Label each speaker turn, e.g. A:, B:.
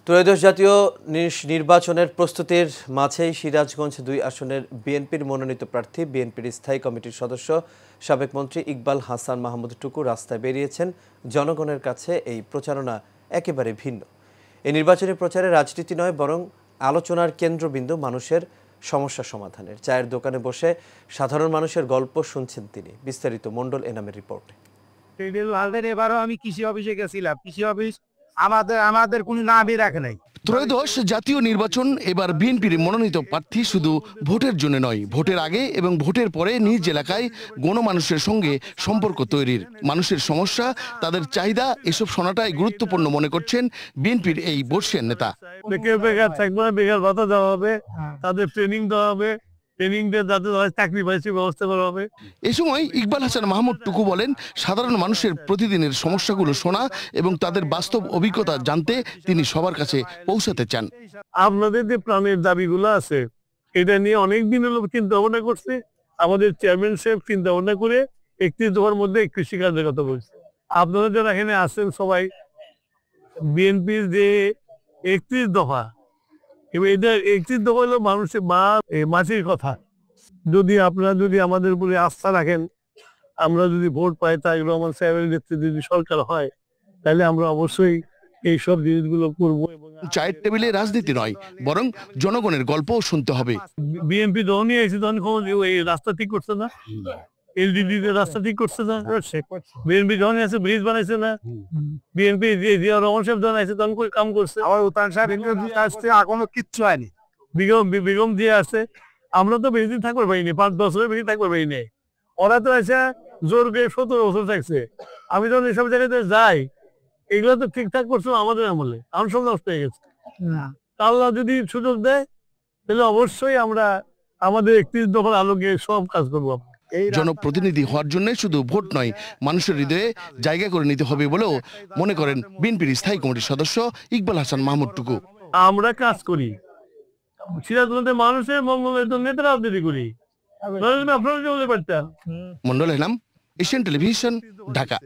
A: ত্রয়োদশ জাতীয় নির্বাচনের প্রস্তুতির মাঝেই সিরাজগঞ্জ ২ আসনের বিএনপির মনোনীত প্রার্থী বিএনপির স্থায়ী কমিটির সদস্য সাবেক মন্ত্রী ইকবাল হাসান মাহমুদ টুকু রাস্তায় বেরিয়েছেন। জনগণের কাছে এই প্রচারণা একেবারে ভিন্ন। এই নির্বাচনী প্রচারে রাজনীতি নয়, বরং আলোচনার কেন্দ্রবিন্দু মানুষের সমস্যা সমাধানের। চায়ের দোকানে বসে সাধারণ মানুষের গল্প শুনছেন তিনি। বিস্তারিত মণ্ডল এনামের রিপোর্টে।
B: এবারও আমি কৃষি অফিসে গেছিলাম। কৃষি অফিস আমাদের কোনো নামই রাখে নাই।
C: ত্রয়োদশ জাতীয় নির্বাচন এবার বিএনপির মনোনীত প্রার্থী শুধু ভোটের জন্য নয়, ভোটের আগে এবং ভোটের পরে নিজ এলাকায় গণমানুষের সঙ্গে সম্পর্ক তৈরির, মানুষের সমস্যা, তাদের চাহিদা এসব শোনাটাই গুরুত্বপূর্ণ মনে করছেন বিএনপির এই বর্ষীয় নেতা।
B: বেকার থাকবে না, বেকার ভাতা দেওয়া হবে, তাদের ট্রেনিং দেওয়া হবে, ট্রেনিং দিয়ে যাতে চাকরি বাকরির ব্যবস্থা করা হবে।
C: এ সময় ইকবাল হাসান মাহমুদ টুকু বলেন, সাধারণ মানুষের প্রতিদিনের সমস্যাগুলো শোনা এবং তাদের বাস্তব অভিজ্ঞতা জানতে তিনি সবার কাছে পৌঁছাতে চান।
B: আপনাদের যে প্রাণের দাবিগুলো আছে, এটা নিয়ে অনেক দিন হলো চিন্তা ভাবনা করছে। আমাদের চেয়ারম্যান সাহেব চিন্তা ভাবনা করে 31 দফার মধ্যে কৃষিকাজের কথা বলছে। আপনারা যারা এখানে আছেন সবাই, বিএনপির যে 31 দফা, এবার এটা 31 দফা হলো মানুষের মাটির কথা। আপনারা যদি আমাদের উপরে আস্থা রাখেন, আমরা যদি ভোট পাই, তাই রহমান সাহেবের নেতৃত্বে যদি সরকার হয়, তাহলে আমরা অবশ্যই এইসব জিনিসগুলো করবো।
C: চায়ের টেবিলে রাজনীতি নয়, বরং জনগণের গল্পও শুনতে হবে।
B: বিএনপি যখনই এসে তখন এই রাস্তা ঠিক করছে না, এলডিডি রাস্তা ঠিক করছে না, বিএনপি যখন এসে ব্রিজ বানাইছে না, বিএনপি রহমান সাহেব যখন এসে তখন কাম করছে।
D: আমার উত্তান সাহেব এখনো কিচ্ছু হয়নি।
B: বেগম দিয়ে আছে। আমরা তো বেশি দিন থাকতে পারিনি, 5 বছরের বেশি থাকতে পারিনি। ওরা তো এসে জোর করে 17 বছর থাকছে। আমি যখন এসব জায়গাতে যাই, এগুলো তো ঠিকঠাক করছিল আমাদের আমলে, আমার সব নষ্ট হয়ে গেছে। আল্লাহ যদি সুযোগ দেয়, তাহলে অবশ্যই আমরা আমাদের 31 দফার আলোকে সব কাজ করবো।
C: জনপ্রতিনিধি হওয়ার জন্য শুধু ভোট নয়, মানুষের হৃদয়ে জায়গা করে নিতে হবে বলেও মনে করেন বিএনপির স্থায়ী কমিটির সদস্য ইকবাল হাসান মাহমুদ টুকু।
B: আমরা কাজ করি সিরাজগঞ্জের মানুষের মঙ্গলের জন্য, রাজনীতি করি। আপনারা বলতে পারতেন।
C: Mondal Enam, Asian television, Dhaka.